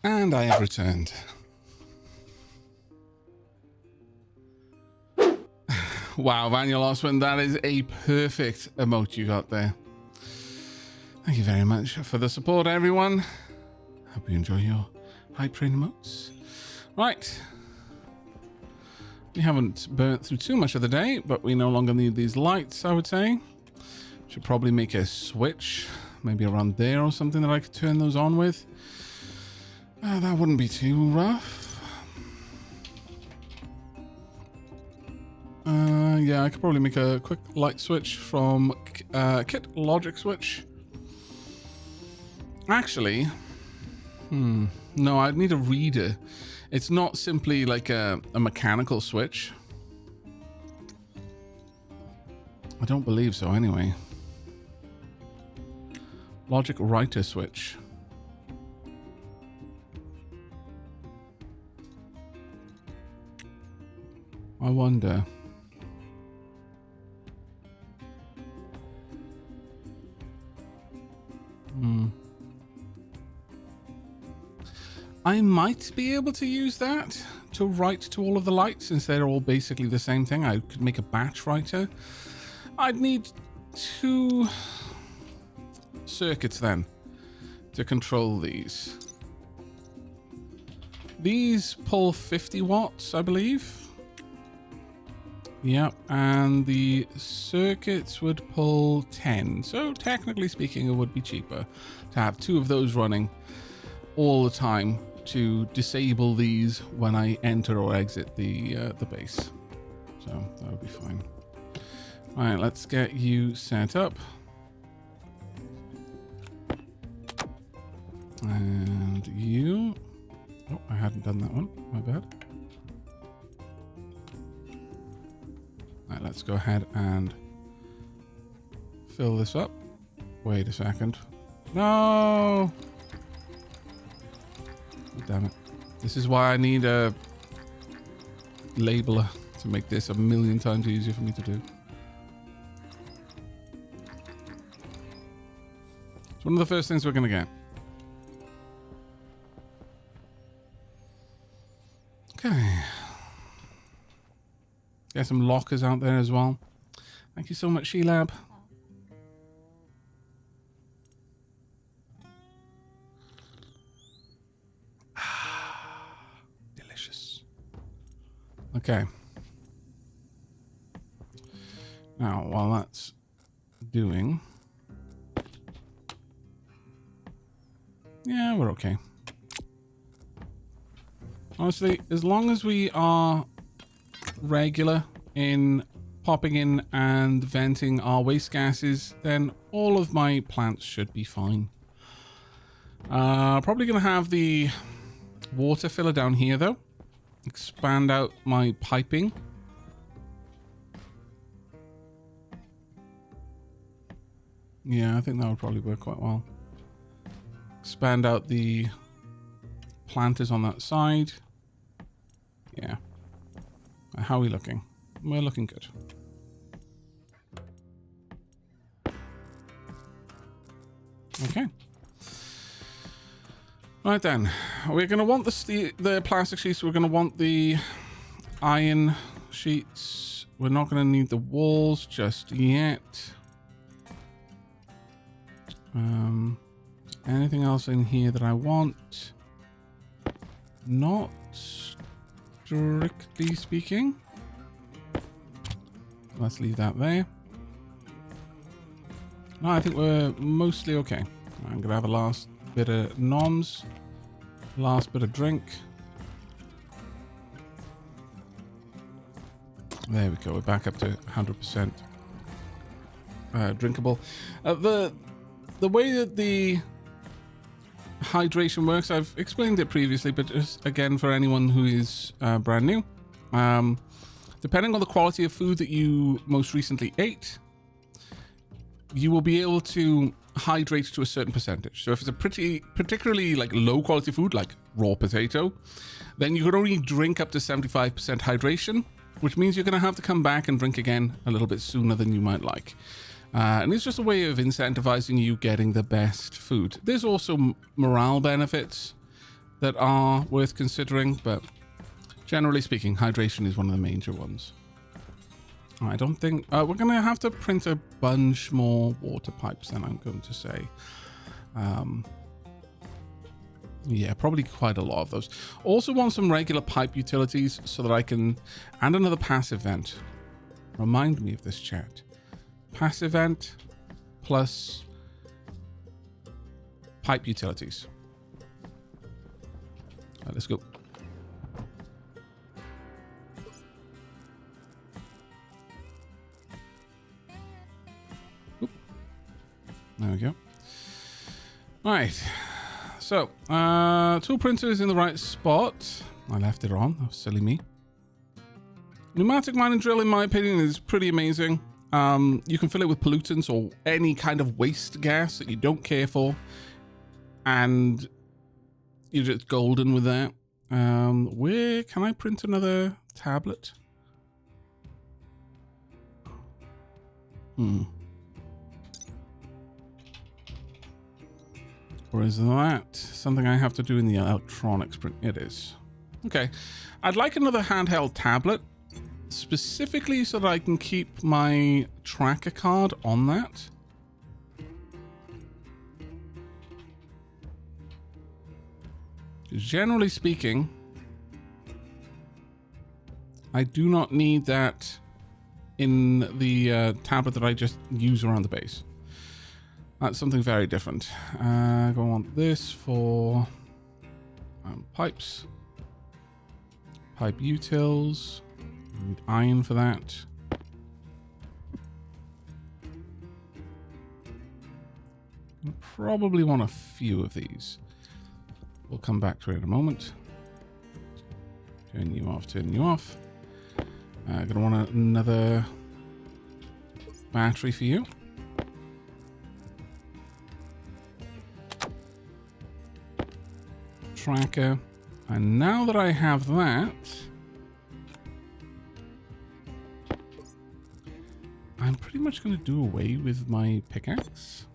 And I have returned. Wow, Vaniel Osman, that is a perfect emote you got there. Thank you very much for the support, everyone. Hope you enjoy your hype train emotes. Right. We haven't burnt through too much of the day, but we no longer need these lights, I would say. Should probably make a switch, maybe around there or something that I could turn those on with. That wouldn't be too rough. Yeah, I could probably make a quick light switch from kit logic switch. Actually, no, I'd need a reader. It's not simply like a mechanical switch. I don't believe so anyway. Logic writer switch. I wonder. I might be able to use that to write to all of the lights since they're all basically the same thing. I could make a batch writer. I'd need 2 circuits then to control these. These pull 50 watts, I believe. Yep, and the circuits would pull 10. So technically speaking, it would be cheaper to have 2 of those running all the time to disable these when I enter or exit the base. So that would be fine. All right, let's get you set up. And you... Oh, I hadn't done that one. My bad. All right, let's go ahead and fill this up. Wait a second. No! Oh, damn it. This is why I need a labeler to make this a million times easier for me to do. It's one of the first things we're going to get. Okay. Get some lockers out there as well. Thank you so much, She-Lab. Delicious. Okay. Now, while that's doing... Yeah, we're okay. Honestly, as long as we are regular in popping in and venting our waste gases, then all of my plants should be fine. Probably going to have the water filler down here, though. Expand out my piping. Yeah, I think that would probably work quite well. Expand out the planters on that side. Yeah. How are we looking? We're looking good. Okay. Right then. We're going to want the plastic sheets. We're going to want the iron sheets. We're not going to need the walls just yet. Anything else in here that I want? Not strictly speaking. Let's leave that there. No, I think we're mostly okay. I'm gonna have a last bit of noms, last bit of drink. There we go. We're back up to 100% drinkable. The way that the hydration works, I've explained it previously, but just again for anyone who is brand new, depending on the quality of food that you most recently ate, you will be able to hydrate to a certain percentage. So if it's a particularly like low quality food like raw potato, then you could only drink up to 75% hydration, which means you're going to have to come back and drink again a little bit sooner than you might like. And it's just a way of incentivizing you getting the best food. There's also morale benefits that are worth considering, but generally speaking, hydration is one of the major ones. I don't think we're going to have to print a bunch more water pipes then, I'm going to say. Yeah, probably quite a lot of those. Also want some regular pipe utilities so that I can... And another passive vent. Remind me of this, chat. Passive vent plus pipe utilities. All right, let's go. Oop. There we go. All right. So, tool printer is in the right spot. I left it on. That was silly me. Pneumatic mining drill, in my opinion, is pretty amazing. You can fill it with pollutants or any kind of waste gas that you don't care for. And you're just golden with that. Where can I print another tablet? Or is that something I have to do in the electronics print? It is. Okay. I'd like another handheld tablet, specifically so that I can keep my tracker card on that. Generally speaking, I do not need that in the tablet that I just use around the base. That's something very different. I want this for pipes, pipe utils. I need iron for that. I probably want a few of these. We'll come back to it in a moment. Turn you off, turn you off. Gonna want another battery for you. Tracker. And now that I have that, I'm pretty much going to do away with my pickaxe.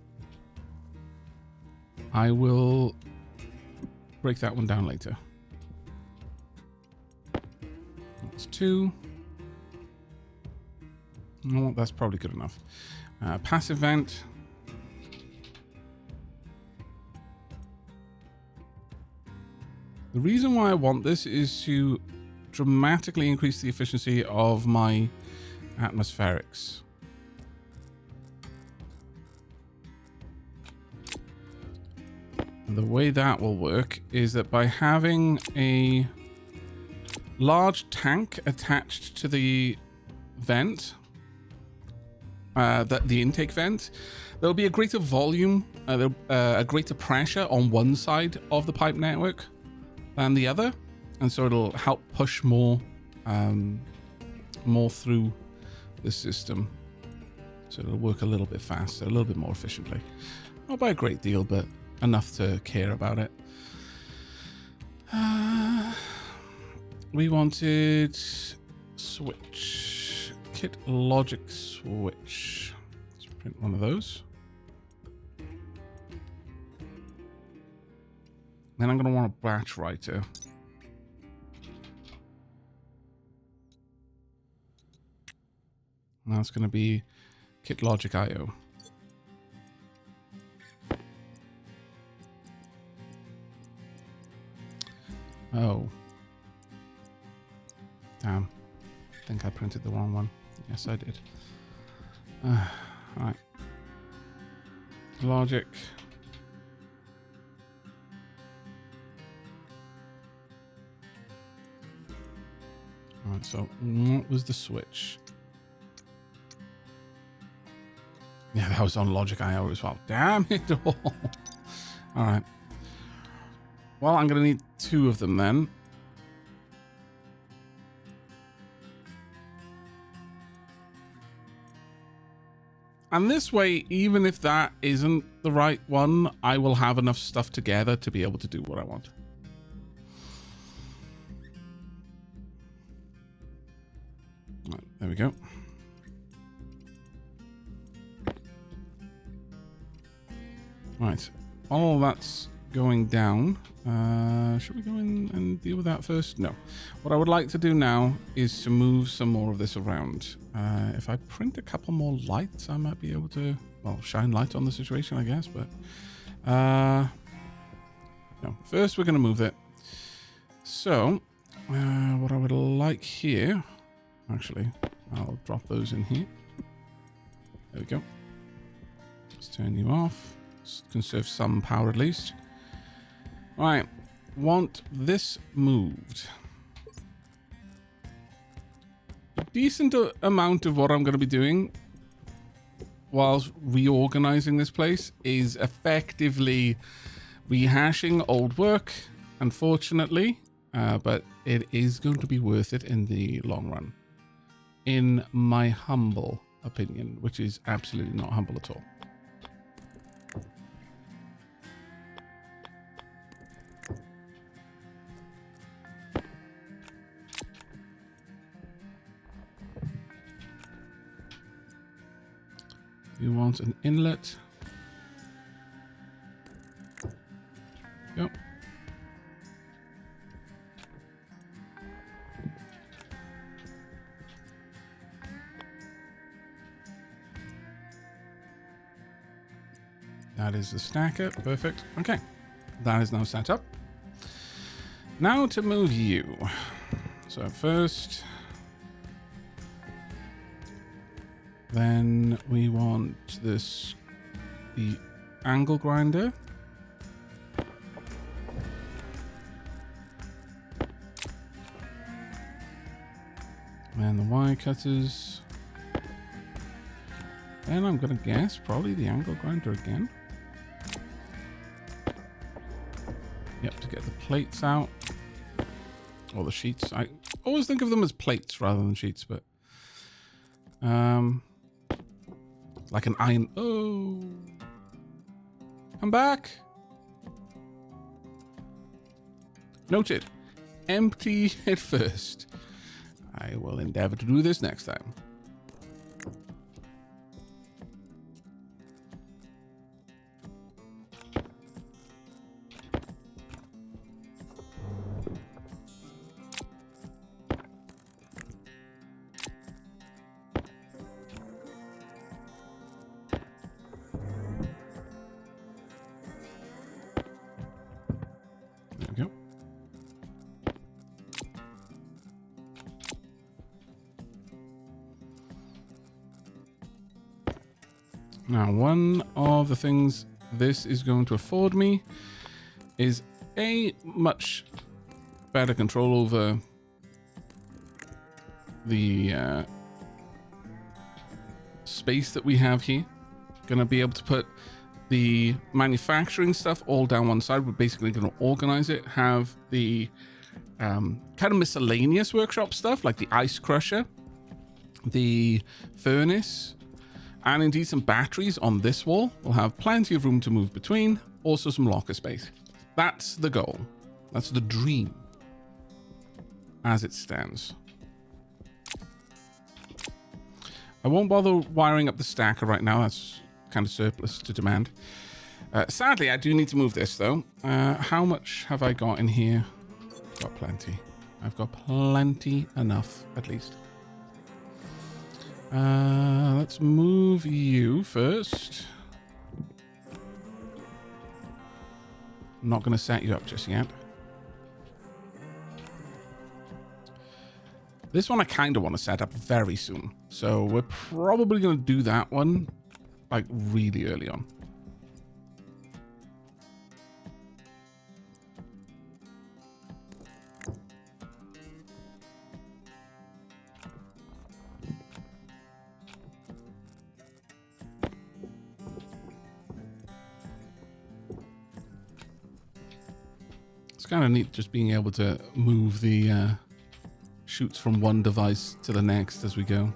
I will break that one down later. That's 2. No, that's probably good enough. Passive vent. The reason why I want this is to dramatically increase the efficiency of my atmospherics. And the way that will work is that by having a large tank attached to the vent, the intake vent, there'll be a greater volume, a greater pressure on one side of the pipe network than the other, and so it'll help push more through the system, so it'll work a little bit faster, a little bit more efficiently. Not by a great deal, but enough to care about it. We wanted switch, kit logic switch. Let's print one of those. Then I'm going to want a batch writer. And that's going to be kit logic IO. Oh. Damn. I think I printed the wrong one. Yes, I did. Alright. Logic. Alright, so what was the switch? Yeah, that was on Logic IO as well. Damn it all. Alright. Well, I'm going to need 2 of them then. And this way, even if that isn't the right one, I will have enough stuff together to be able to do what I want. Right, there we go. Right, all that's going down. Should we go in and deal with that first? No. What I would like to do now is to move some more of this around. If I print a couple more lights, I might be able to, well, shine light on the situation, I guess. But no, first we're going to move it. So what I would like here, actually, I'll drop those in here. There we go. Let's turn you off. Let's conserve some power at least. All right, want this moved. A decent amount of what I'm going to be doing whilst reorganizing this place is effectively rehashing old work, unfortunately, but it is going to be worth it in the long run, in my humble opinion, which is absolutely not humble at all. You want an inlet. Yep. That is the stacker. Perfect. Okay. That is now set up. Now to move you. So first, then we want this, the angle grinder. And the wire cutters. And I'm going to guess probably the angle grinder again. Yep, to get the plates out. Or the sheets. I always think of them as plates rather than sheets, but like an iron. Oh, I'm back. Noted. Empty it first. I will endeavor to do this next time. Now, one of the things this is going to afford me is a much better control over the space that we have here. Going to be able to put the manufacturing stuff all down one side. We're basically going to organize it, have the kind of miscellaneous workshop stuff like the ice crusher, the furnace, and indeed some batteries on this wall. We'll have plenty of room to move between, also some locker space. That's the goal. That's the dream as it stands. I won't bother wiring up the stacker right now. That's kind of surplus to demand. Sadly, I do need to move this though. How much have I got in here? Got plenty. I've got plenty enough, at least. Let's move you first. I'm not going to set you up just yet. This one I kind of want to set up very soon. So we're probably going to do that one like really early on. It's kind of neat just being able to move the chutes from one device to the next as we go.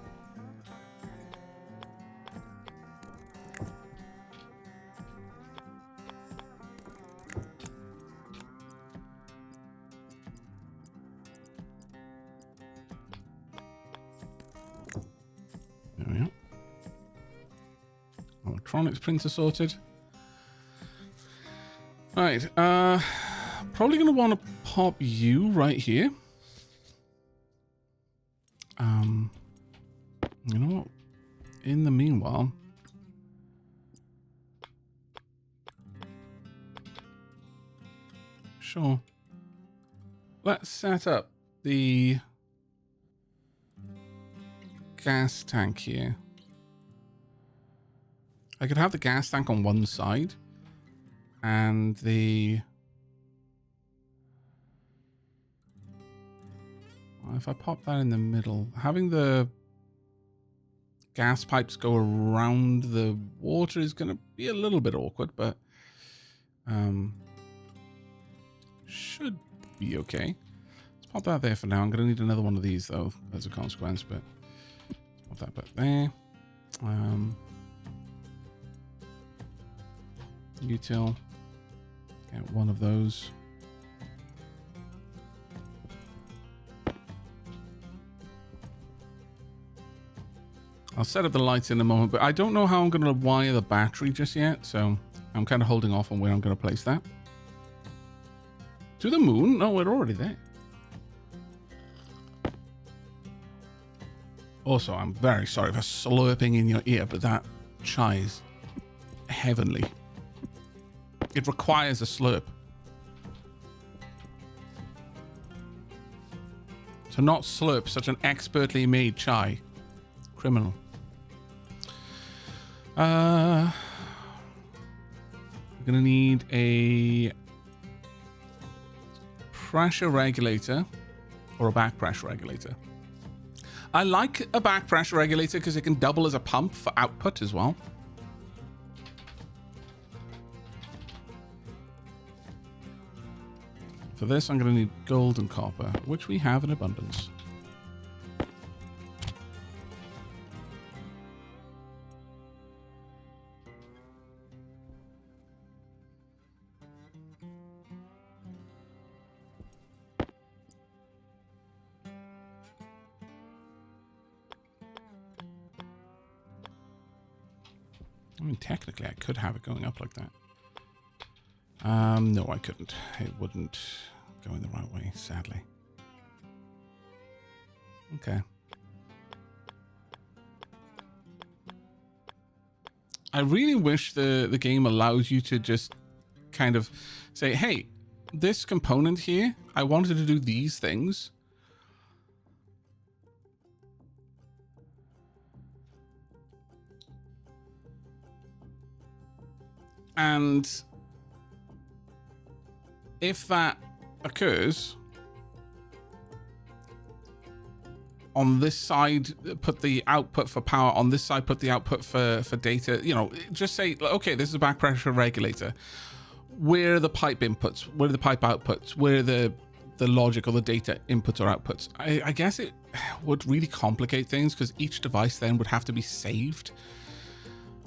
There we are. Electronics printer sorted. All right, Right. Probably going to want to pop you right here. You know what? In the meanwhile, sure. Let's set up the gas tank here. I could have the gas tank on one side and the... Well, if I pop that in the middle, having the gas pipes go around the water is going to be a little bit awkward, but should be okay. Let's pop that there for now. I'm going to need another one of these though as a consequence, but let's pop that back there. Util, get one of those. I'll set up the lights in a moment, but I don't know how I'm going to wire the battery just yet, so I'm kind of holding off on where I'm going to place that. To the moon? No, we're already there. Also, I'm very sorry for slurping in your ear, but that chai is heavenly. It requires a slurp. To not slurp such an expertly made chai. Criminal. We're gonna need a pressure regulator or a back pressure regulator. I like a back pressure regulator because it can double as a pump for output as well. For this, I'm gonna need gold and copper, which we have in abundance. I mean, technically, I could have it going up like that. No, I couldn't. It wouldn't go in the right way, sadly. Okay. I really wish the game allows you to just kind of say, hey, this component here, I wanted to do these things. And if that occurs, on this side, put the output for power. On this side, put the output for data. You know, just say, okay, this is a back pressure regulator. Where are the pipe inputs? Where are the pipe outputs? Where are the logic or the data inputs or outputs? I guess it would really complicate things because each device then would have to be saved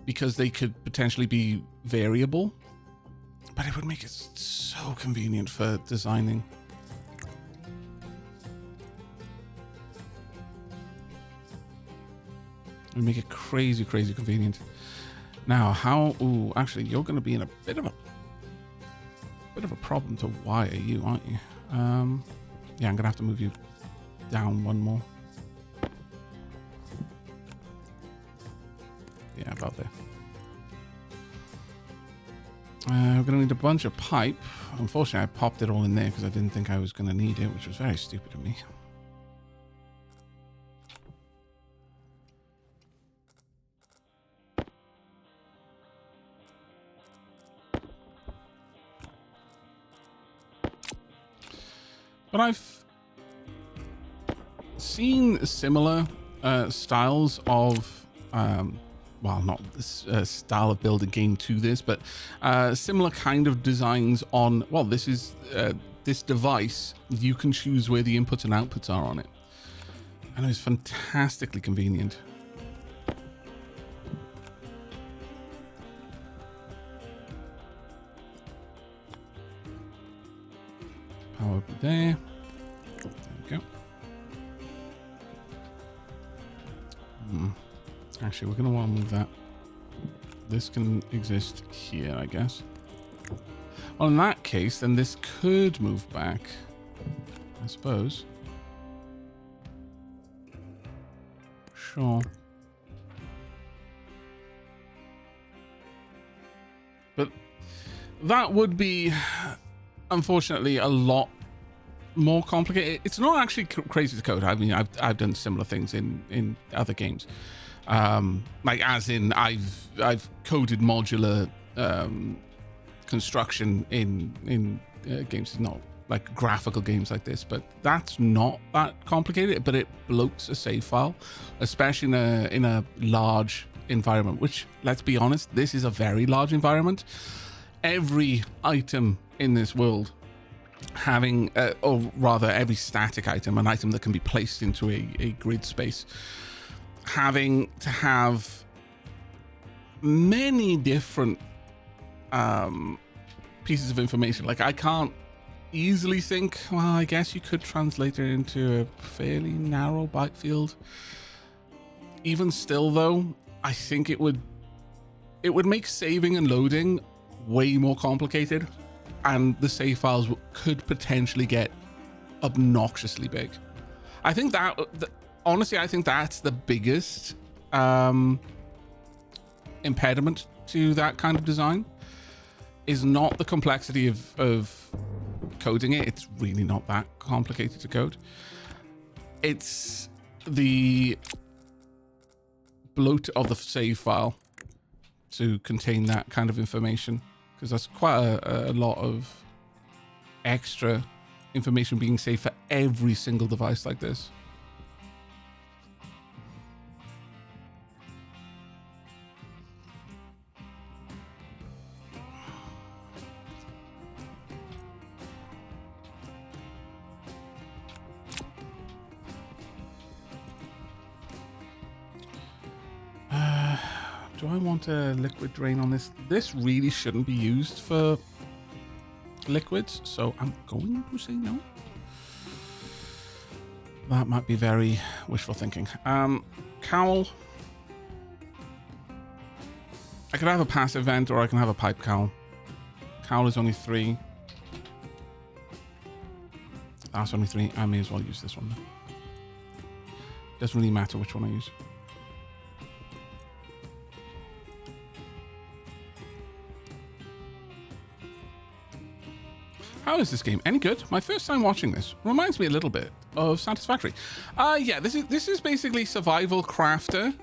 because they could potentially be variable. But it would make it so convenient for designing. It would make it crazy, crazy convenient. Now, how... Ooh, actually, you're going to be in a bit of a problem to wire you, aren't you? Yeah, I'm going to have to move you down one more. Yeah, about there. We're going to need a bunch of pipe. Unfortunately, I popped it all in there because I didn't think I was going to need it, which was very stupid of me. But I've seen similar styles of... well, not this style of building game to this, but similar kind of designs on, well, this is this device. You can choose where the inputs and outputs are on it. And it was fantastically convenient. Power up there. There we go. Actually, we're going to want to move that. This can exist here, I guess. Well, in that case, then this could move back, I suppose. Sure. But that would be, unfortunately, a lot more complicated. It's not actually crazy to code. I mean, I've done similar things in other games. Like as in I've coded modular construction in games, not like graphical games like this, but that's not that complicated. But it bloats a save file, especially in a large environment, which, let's be honest, this is a very large environment. Every item in this world having, or rather every static item, an item that can be placed into a grid space, having to have many different pieces of information. Like, I can't easily think, well, I guess you could translate it into a fairly narrow byte field. Even still, though, I think it would make saving and loading way more complicated, and the save files could potentially get obnoxiously big. I think that, honestly, I think that's the biggest impediment to that kind of design, is not the complexity of coding it. It's really not that complicated to code. It's the bloat of the save file to contain that kind of information, because that's quite a lot of extra information being saved for every single device like this. Do I want a liquid drain on this? This really shouldn't be used for liquids, so I'm going to say no. That might be very wishful thinking. Cowl. I could have a passive vent, or I can have a pipe cowl. Cowl is only 3. That's only 3. I may as well use this one then. Doesn't really matter which one I use. How is this game? Any good? My first time watching this reminds me a little bit of Satisfactory. Yeah, this is basically survival crafter.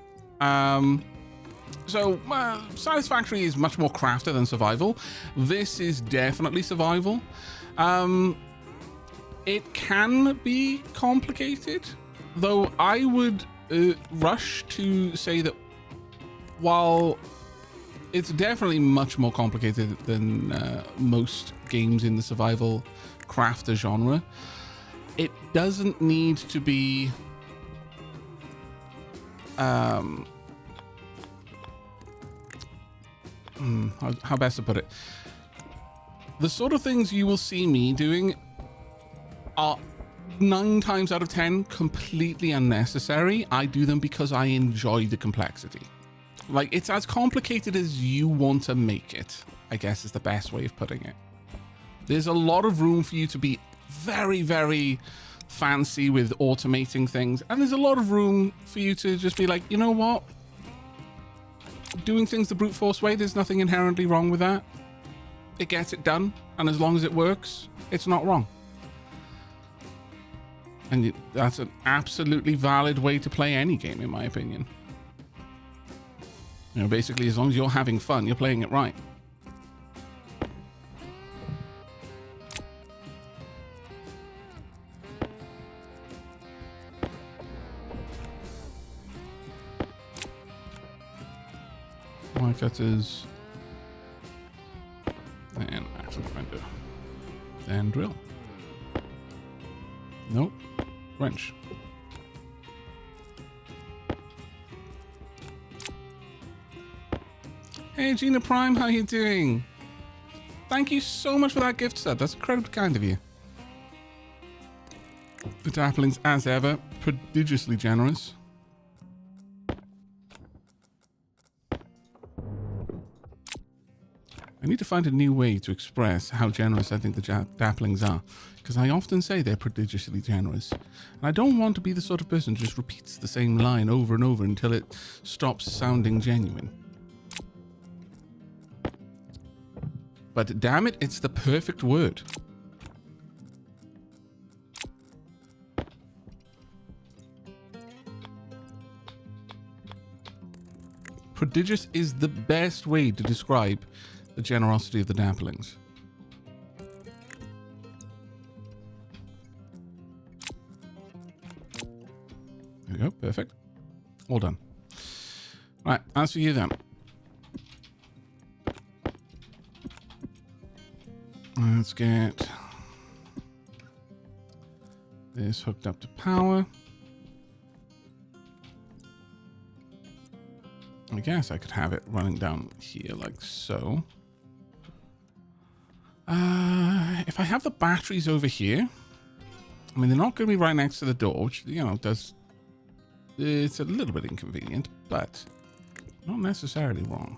Satisfactory is much more crafter than survival. This is definitely survival. It can be complicated, though I would rush to say that while it's definitely much more complicated than most games in the survival crafter genre, it doesn't need to be how best to put it. The sort of things you will see me doing are 9 times out of 10 completely unnecessary. I do them because I enjoy the complexity. Like, it's as complicated as you want to make it, I guess is the best way of putting it. There's a lot of room for you to be very, very fancy with automating things. And there's a lot of room for you to just be like, you know what? Doing things the brute force way, there's nothing inherently wrong with that. It gets it done. And as long as it works, it's not wrong. And that's an absolutely valid way to play any game, in my opinion. You know, basically, as long as you're having fun, you're playing it right. Wire cutters. And actual grinder. Then drill. Nope. Wrench. Hey Gina Prime, how you doing? Thank you so much for that gift set. That's incredibly kind of you. The Dapplings, as ever, prodigiously generous. I need to find a new way to express how generous I think the Daplings are, because I often say they're prodigiously generous. And I don't want to be the sort of person who just repeats the same line over and over until it stops sounding genuine. But damn it, it's the perfect word. Prodigious is the best way to describe the generosity of the Daplings. There we go, perfect. All done. Right, as for you then. Let's get this hooked up to power. I guess I could have it running down here like so. If I have the batteries over here, I mean, they're not going to be right next to the door, which, you know, it's a little bit inconvenient, but not necessarily wrong.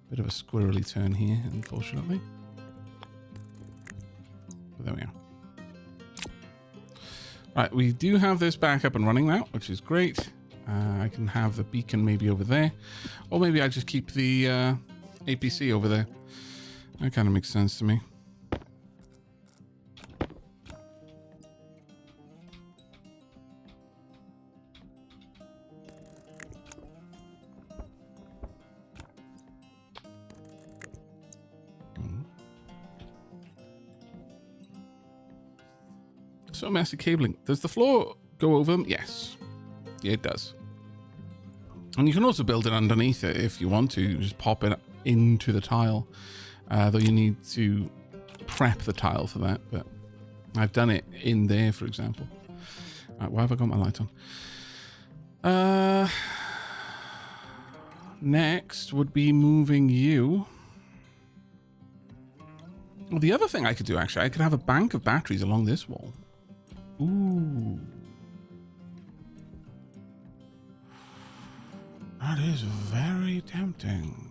Bit of a squirrely turn here, unfortunately. But there we are. Right, we do have this back up and running now, which is great. I can have the beacon maybe over there. Or maybe I just keep the APC over there. That kind of makes sense to me. So messy cabling. Does the floor go over them? Yes. Yeah, it does. And you can also build it underneath it if you want to. Just pop it into the tile. Though you need to prep the tile for that. But I've done it in there, for example. Right, why have I got my light on? Next would be moving you. Well, the other thing I could do, actually, I could have a bank of batteries along this wall. Ooh. That is very tempting.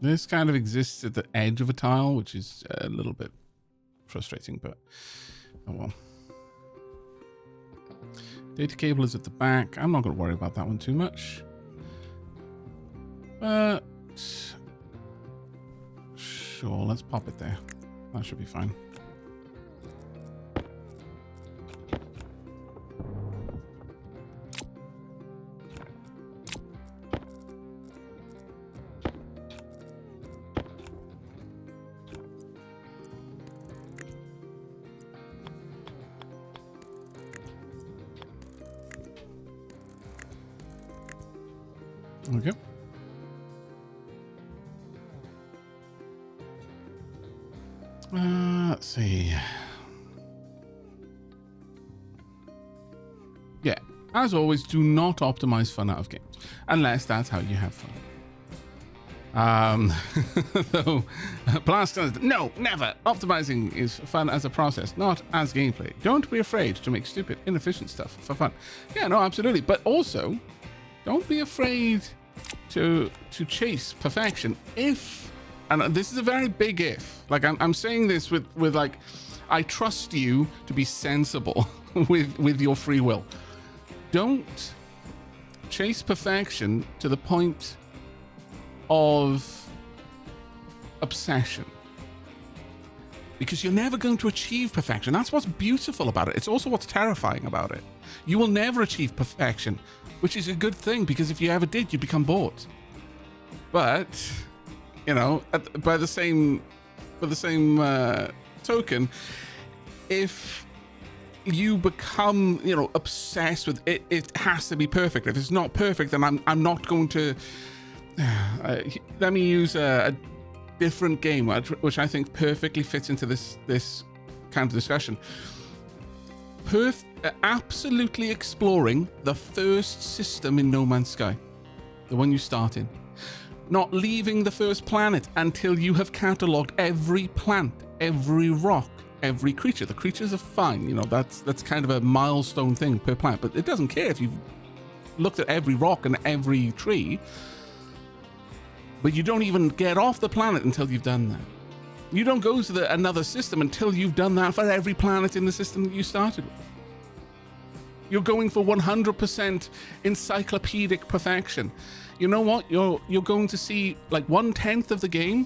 This kind of exists at the edge of a tile, which is a little bit frustrating, but oh well. Data cable is at the back. I'm not going to worry about that one too much. But sure, let's pop it there. That should be fine. Okay. Let's see. Yeah, as always, do not optimize fun out of games, unless that's how you have fun. Though, Blast, no, never. Optimizing is fun as a process, not as gameplay. Don't be afraid to make stupid, inefficient stuff for fun. Yeah, no, absolutely. But also, don't be afraid to chase perfection if, and this is a very big if, like I'm saying this with like, I trust you to be sensible with your free will. Don't chase perfection to the point of obsession, because you're never going to achieve perfection. That's what's beautiful about it. It's also what's terrifying about it. You will never achieve perfection, which is a good thing, because if you ever did, you'd become bored. But, you know, by the same token, if you become, you know, obsessed with it, it has to be perfect. If it's not perfect, then I'm not going to. Let me use a different game, which I think perfectly fits into this kind of discussion. Absolutely exploring the first system in No Man's Sky, the one you start in. Not leaving the first planet until you have catalogued every plant, every rock, every creature. The creatures are fine, you know, that's kind of a milestone thing per planet, but it doesn't care if you've looked at every rock and every tree. But you don't even get off the planet until you've done that. You don't go to another system until you've done that for every planet in the system that you started with. You're going for 100% encyclopedic perfection. You know what? You're going to see like 1/10 of the game,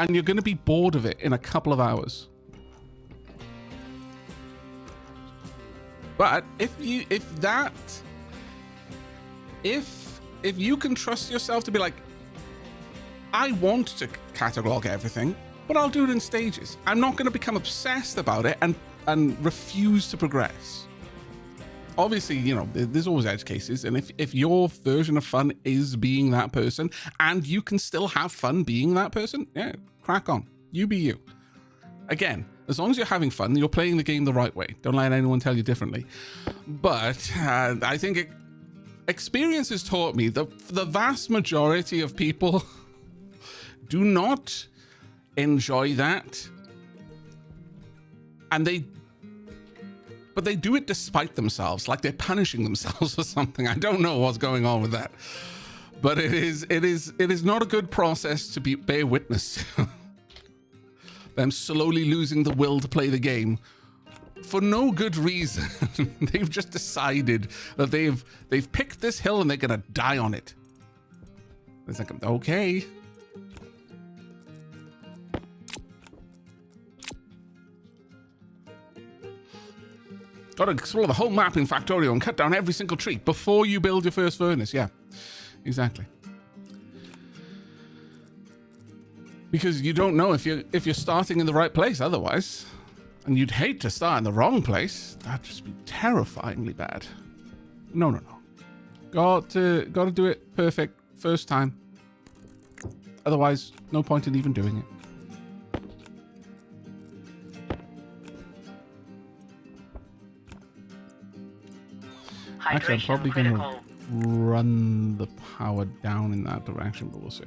and you're going to be bored of it in a couple of hours. But if you can trust yourself to be like, I want to catalog everything, but I'll do it in stages. I'm not going to become obsessed about it and refuse to progress. Obviously, you know, there's always edge cases, and if your version of fun is being that person, and you can still have fun being that person, yeah, crack on. You be you. Again, as long as you're having fun, you're playing the game the right way. Don't let anyone tell you differently. But I think experience has taught me that the vast majority of people do not enjoy that, and but they do it despite themselves, like they're punishing themselves or something. I don't know what's going on with that, but it is not a good process to bear witness to. Them slowly losing the will to play the game for no good reason. They've just decided that they've picked this hill and they're gonna die on it. It's like, okay. Got to explore the whole map in Factorio and cut down every single tree before you build your first furnace. Yeah, exactly. Because you don't know if you're starting in the right place otherwise, and you'd hate to start in the wrong place. That'd just be terrifyingly bad. No. Got to do it perfect first time. Otherwise, no point in even doing it. Actually, I'm probably going to run the power down in that direction, but we'll see.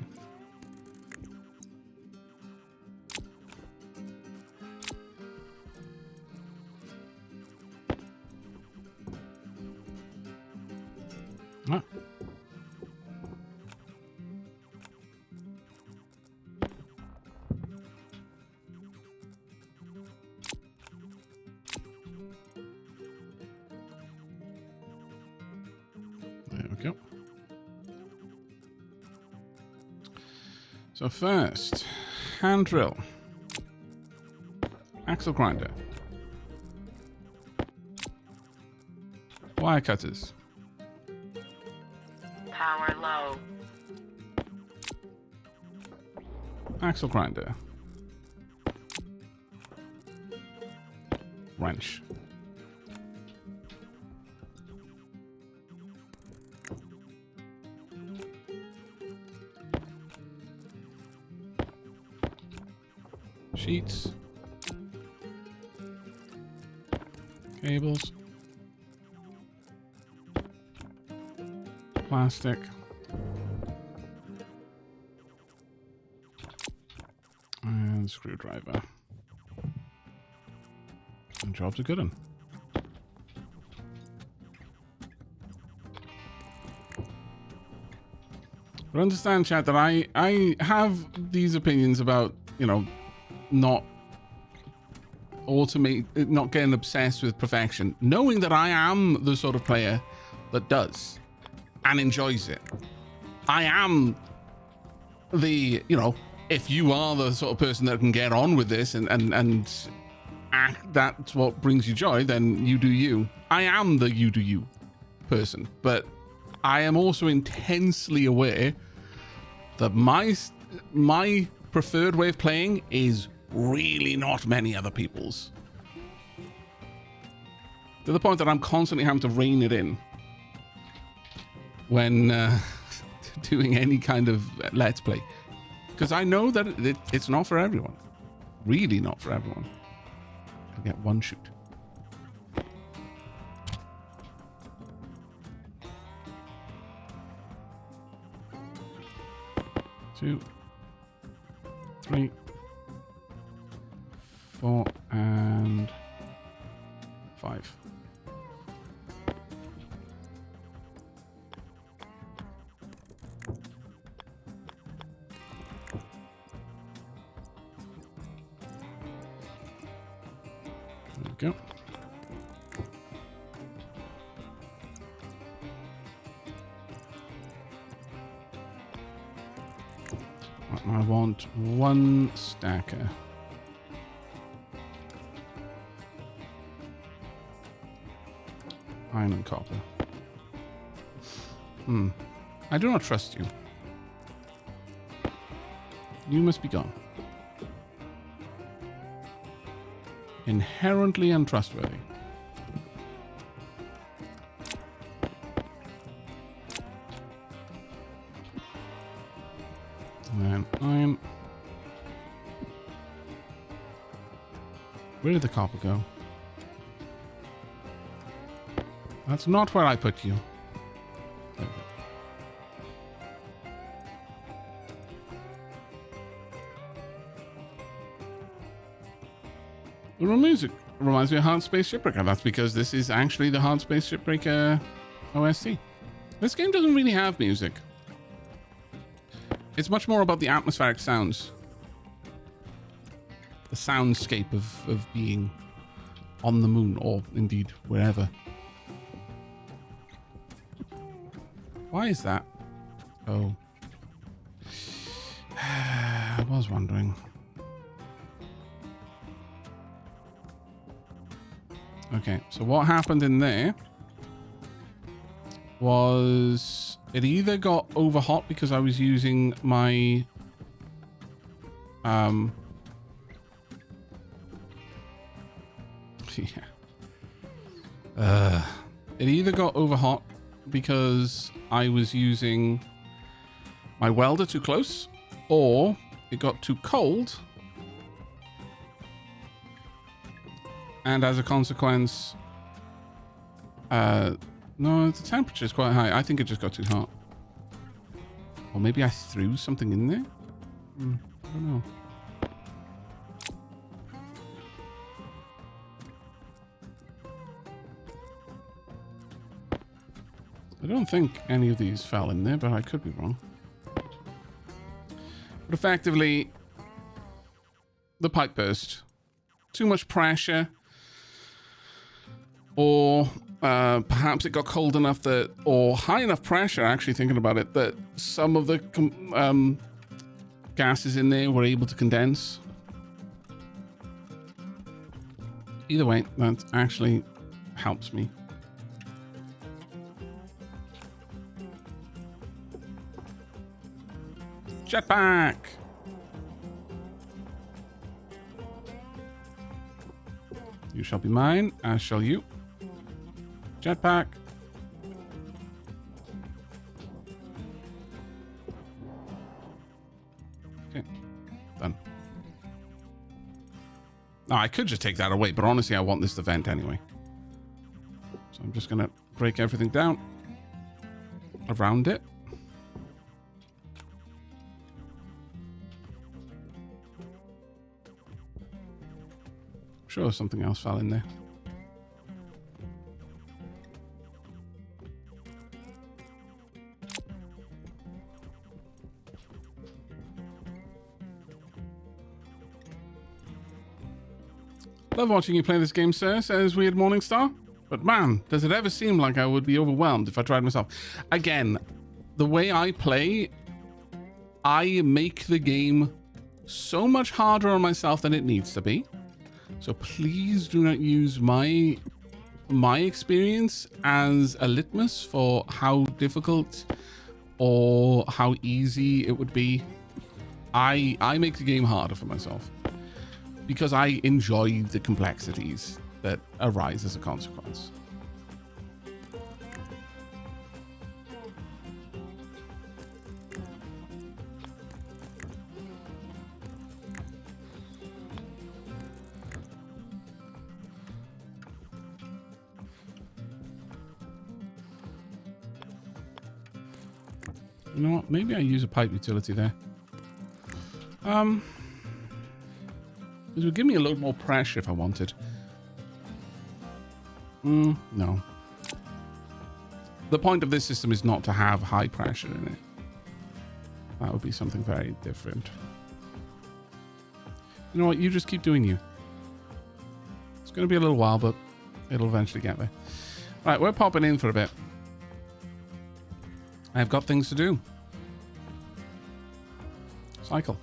Ah. There we go. So first, hand drill, axle grinder, wire cutters, power low, axle grinder, wrench, sheets, cables, plastic, and screwdriver. And job's a good one. But understand, chat, that I have these opinions about, you know, not getting obsessed with perfection, knowing that I am the sort of player that does and enjoys it. I am the, you know, if you are the sort of person that can get on with this and act, that's what brings you joy, then you do you. I am the you do you person, but I am also intensely aware that my preferred way of playing is really not many other people's. To the point that I'm constantly having to rein it in when doing any kind of let's play, because I know that it's not for everyone. Really not for everyone. I get one shoot. Two, 3, 4, and 5. There we go. I want 1 stacker. Iron and copper. I do not trust you. You must be gone. Inherently untrustworthy. And iron. Where did the copper go? That's not where I put you. There we go. The music reminds me of Hardspace Shipbreaker. That's because this is actually the Hardspace Shipbreaker OST. This game doesn't really have music. It's much more about the atmospheric sounds. The soundscape of being on the moon, or indeed wherever. Why is that? Oh. I was wondering. Okay, so what happened in there was it either got over hot because I was using my it either got over hot because I was using my welder too close, or it got too cold, and as a consequence, no, the temperature is quite high. I think it just got too hot. Or maybe I threw something in there? I don't know. I don't think any of these fell in there, but I could be wrong. But effectively, the pipe burst. Too much pressure. Or perhaps it got cold enough that, or high enough pressure, actually thinking about it, that some of the gases in there were able to condense. Either way, that actually helps me. Jetpack! You shall be mine, as shall you. Jetpack. Okay, done. Now, I could just take that away, but honestly, I want this to vent anyway. So I'm just going to break everything down around it. I'm sure something else fell in there. Love watching you play this game, sir, says Weird Morningstar. But man, does it ever seem like I would be overwhelmed if I tried myself? Again, the way I play, I make the game so much harder on myself than it needs to be. So please do not use my experience as a litmus for how difficult or how easy it would be. I make the game harder for myself, because I enjoy the complexities that arise as a consequence. You know what? Maybe I use a pipe utility there. This would give me a little more pressure if I wanted. No. The point of this system is not to have high pressure in it. That would be something very different. You know what? You just keep doing you. It's going to be a little while, but it'll eventually get there. Right, we're popping in for a bit. I've got things to do. Cycle.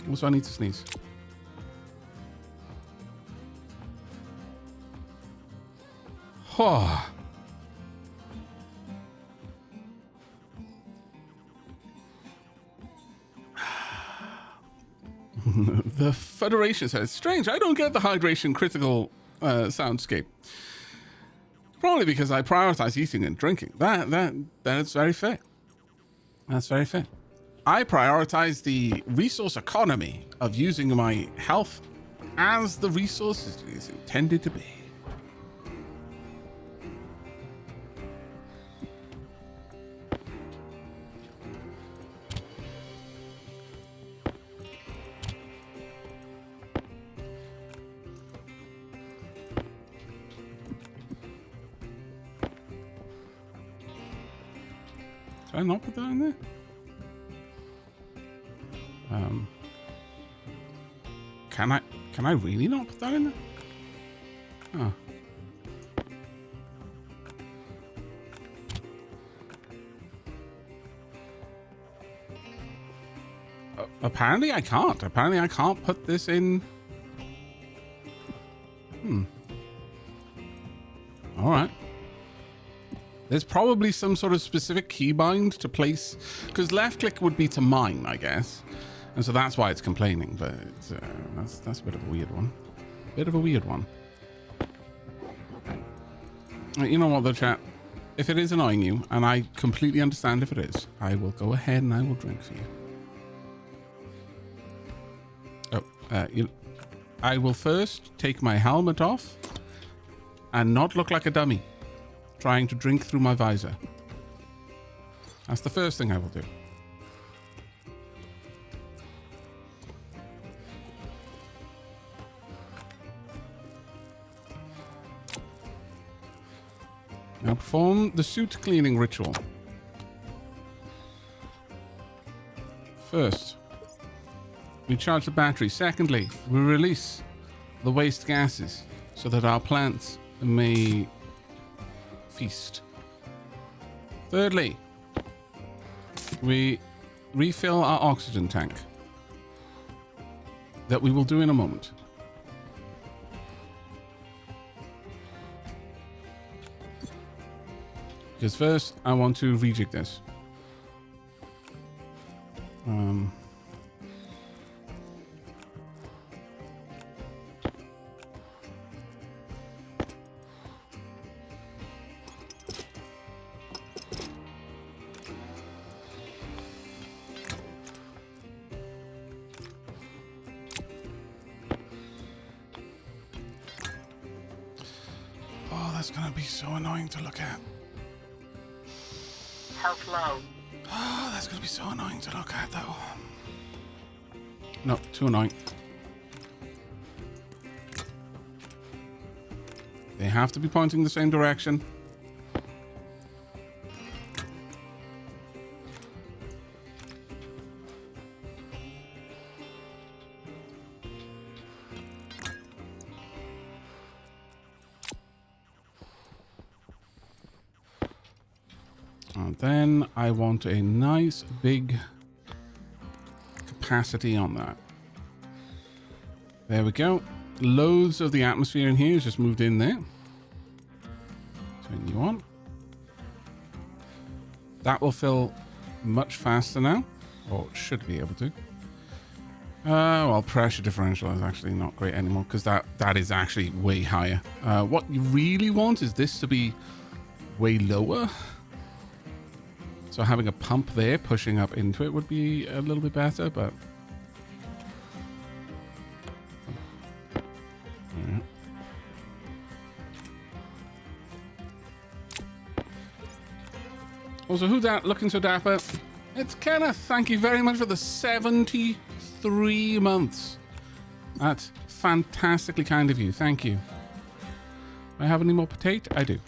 Also, I need to sneeze. Oh. The Federation says, strange, I don't get the hydration critical soundscape. Probably because I prioritize eating and drinking. That's very fair. That's very fair. I prioritize the resource economy of using my health as the resource is intended to be. Can I not put that in there? Can I really not put that in there? Oh. Apparently I can't. Apparently I can't put this in. All right. There's probably some sort of specific keybind to place, because left click would be to mine, I guess. And so that's why it's complaining, but it's, that's a bit of a weird one. Bit of a weird one. You know what, though, chat? If it is annoying you, and I completely understand if it is, I will go ahead and I will drink for you. Oh, I will first take my helmet off and not look like a dummy trying to drink through my visor. That's the first thing I will do. Now perform the suit cleaning ritual. First, we charge the battery. Secondly, we release the waste gases so that our plants may feast. Thirdly, we refill our oxygen tank. That we will do in a moment. Because first, I want to rejig this. Oh, that's gonna be so annoying to look at. Health low. Oh, that's going to be so annoying to look at, though. No, too annoying. They have to be pointing the same direction. And then I want a nice big capacity on that. There we go. Loads of the atmosphere in here is just moved in there. Turn you on. That will fill much faster now. Or it should be able to. Well, pressure differential is actually not great anymore because that is actually way higher. What you really want is this to be way lower. So having a pump there pushing up into it would be a little bit better, but... Yeah. Also, who that looking so dapper? It's Kenneth. Thank you very much for the 73 months. That's fantastically kind of you. Thank you. Do I have any more potato? I do.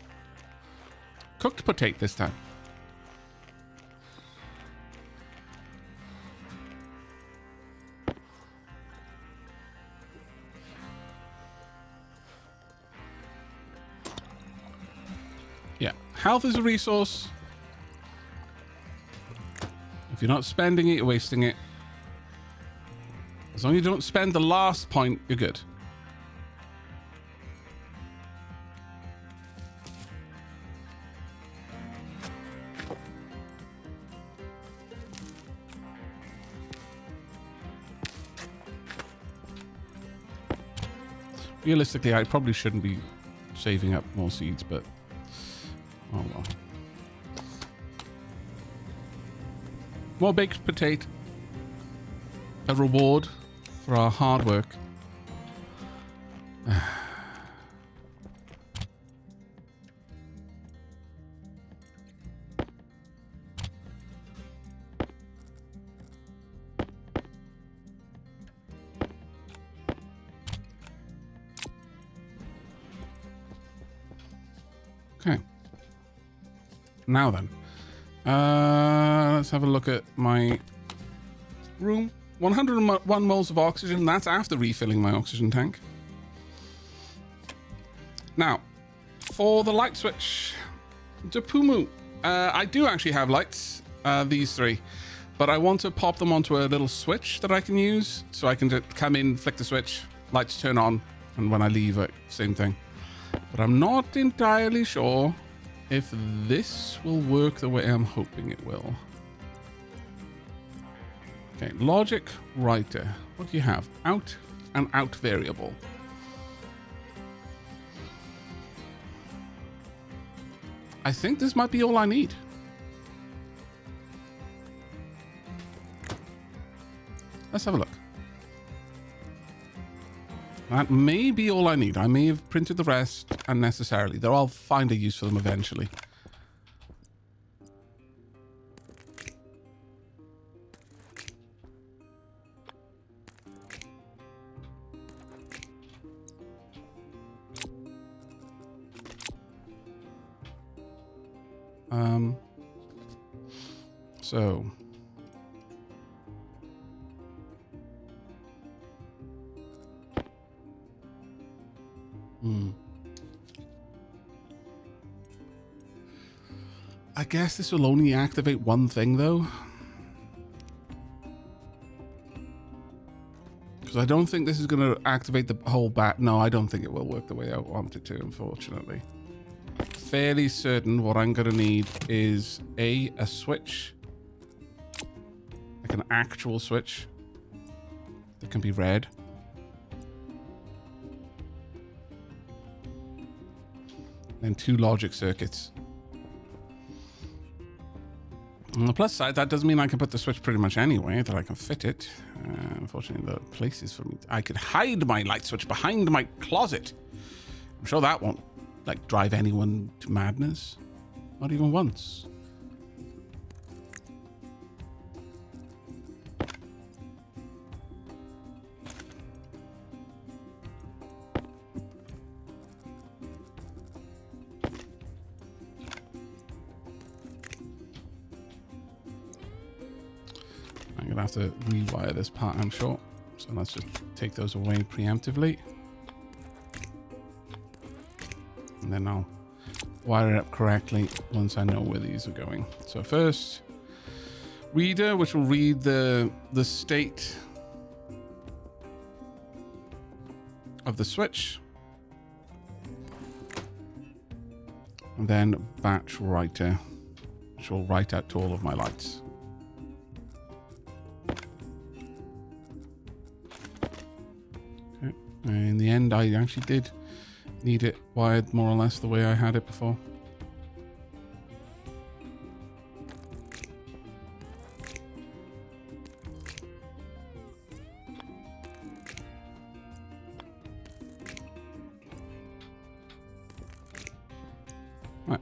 Cooked potato this time. Yeah, health is a resource. If you're not spending it, you're wasting it. As long as you don't spend the last point, you're good. Realistically, I probably shouldn't be saving up more seeds, but oh well. More baked potato. A reward for our hard work. Okay. Now then. Let's have a look at my room. 101 moles of oxygen. That's after refilling my oxygen tank. Now, for the light switch. Dapumu. I do actually have lights. These three. But I want to pop them onto a little switch that I can use. So I can just come in, flick the switch, lights turn on. And when I leave, same thing. But I'm not entirely sure if this will work the way I'm hoping it will. Okay, logic writer. What do you have? Out and out variable. I think this might be all I need. Let's have a look. That may be all I need. I may have printed the rest unnecessarily, though I'll find a use for them eventually. So I guess this will only activate one thing though. Because I don't think this is going to activate the whole bat. No, I don't think it will work the way I want it to, unfortunately. Fairly certain what I'm going to need is a switch. Like an actual switch that can be read. And 2 logic circuits. On the plus side, that doesn't mean I can put the switch pretty much anywhere that I can fit it. Unfortunately, the places for me. I could hide my light switch behind my closet. I'm sure that won't like drive anyone to madness. Not even once. I'm gonna have to rewire this part, I'm sure. So let's just take those away preemptively. And then I'll wire it up correctly once I know where these are going. So first, reader, which will read the state of the switch. And then batch writer, which will write out to all of my lights. Okay. In the end, I actually did need it wired more or less the way I had it before. Right.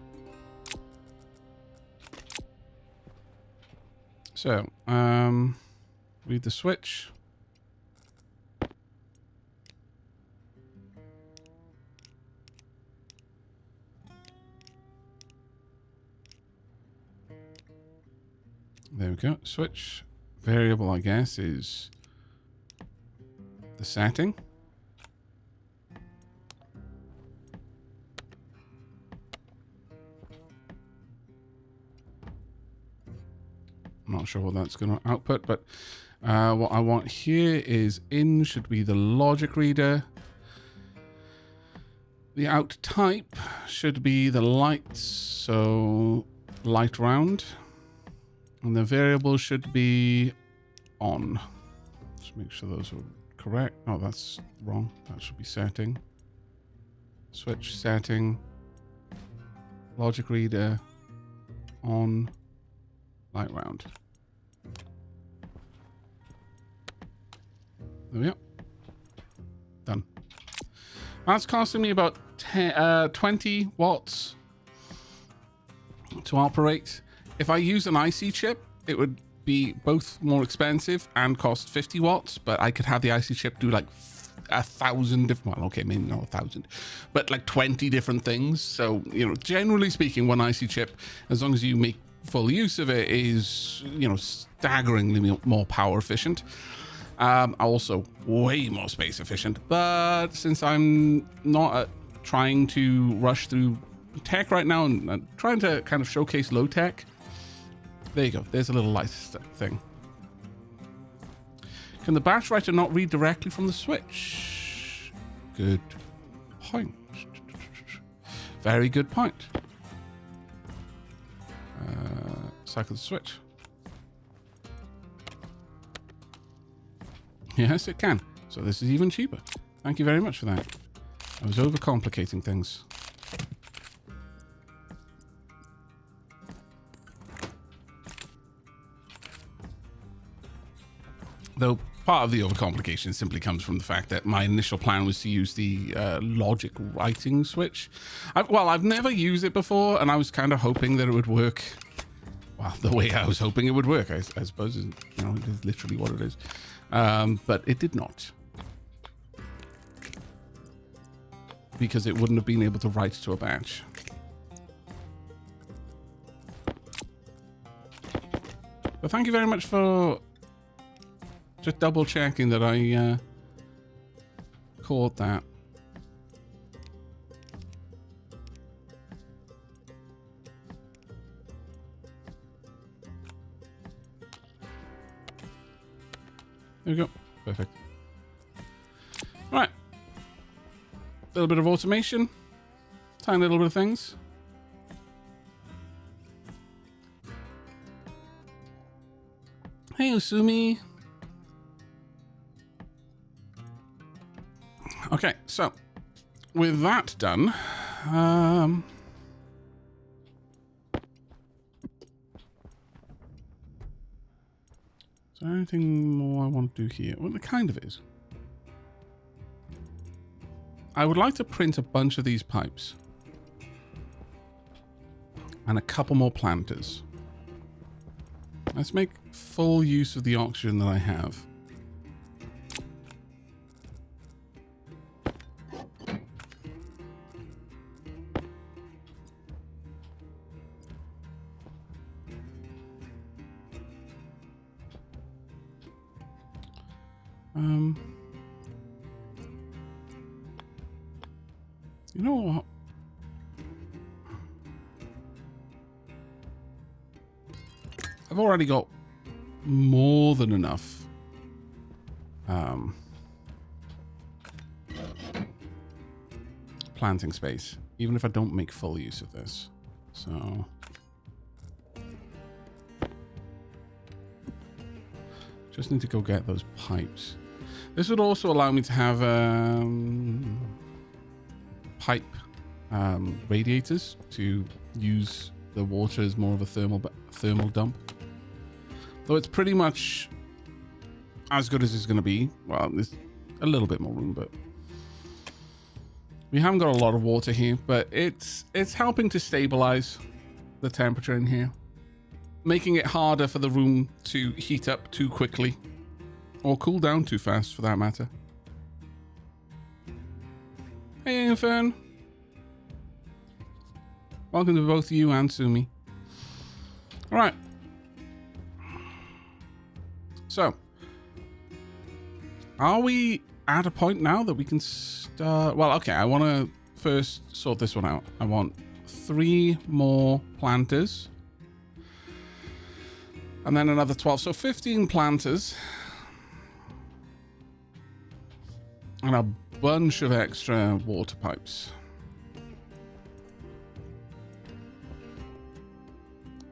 So, read the switch. There we go. Switch variable, I guess, is the setting. I'm not sure what that's going to output, but what I want here is in should be the logic reader. The out type should be the lights, so light round. And the variable should be on. Just make sure those are correct. Oh, that's wrong. That should be setting. Switch setting. Logic reader on. Light round. There we go. Done. That's costing me about 20 watts to operate. If I use an IC chip, it would be both more expensive and cost 50 watts, but I could have the IC chip do like 1,000 different, well, okay, maybe not 1,000, but like 20 different things. So, you know, generally speaking, one IC chip, as long as you make full use of it, is, you know, staggeringly more power efficient. Also way more space efficient. But since I'm not trying to rush through tech right now and trying to kind of showcase low tech, there you go. There's a little light thing. Can the batch writer not read directly from the switch? Good point. Very good point. Cycle the switch. Yes, it can. So this is even cheaper. Thank you very much for that. I was overcomplicating things. Though part of the overcomplication simply comes from the fact that my initial plan was to use the logic writing switch. I've never used it before, and I was kind of hoping that it would work. Well, the way I was hoping it would work, I suppose, is, you know, it is literally what it is. But it did not. Because it wouldn't have been able to write to a batch. But thank you very much for just double checking that I caught that. There we go. Perfect. All right. A little bit of automation. Tiny little bit of things. Hey, Usumi. Okay, so with that done, is there anything more I want to do here? Well, it kind of is. I would like to print a bunch of these pipes and a couple more planters. Let's make full use of the oxygen that I have. You know what? I've already got more than enough planting space, even if I don't make full use of this. So just need to go get those pipes. This would also allow me to have pipe radiators to use the water as more of a thermal dump. Though it's pretty much as good as it's going to be. Well, there's a little bit more room, but we haven't got a lot of water here, but it's helping to stabilize the temperature in here. making it harder for the room to heat up too quickly or cool down too fast, for that matter. Hey, Infern. Welcome to both you and Sumi. All right. So, are we at a point now that we can start? Well, okay, I want to first sort this one out. I want 3 more planters. And then another 12. So 15 planters. And a bunch of extra water pipes.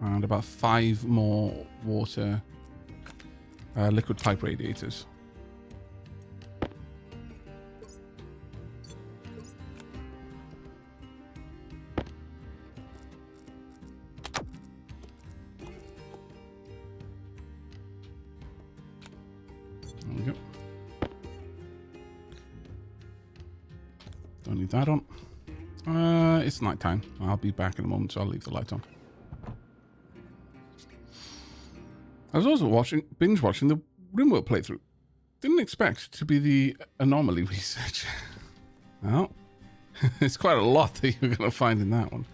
And about 5 more water liquid pipe radiators. There we go. Don't need that on. It's nighttime. I'll be back in a moment, so I'll leave the light on. I was also binge watching the RimWorld playthrough. Didn't expect to be the anomaly research. Well, it's quite a lot that you're going to find in that one.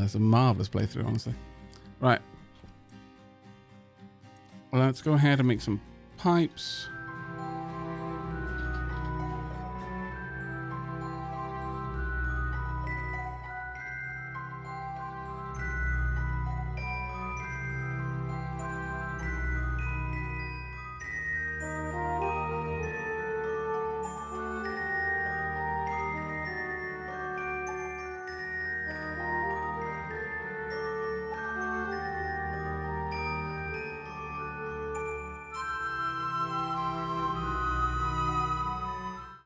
It's a marvelous playthrough, honestly. Right. Well, let's go ahead and make some pipes.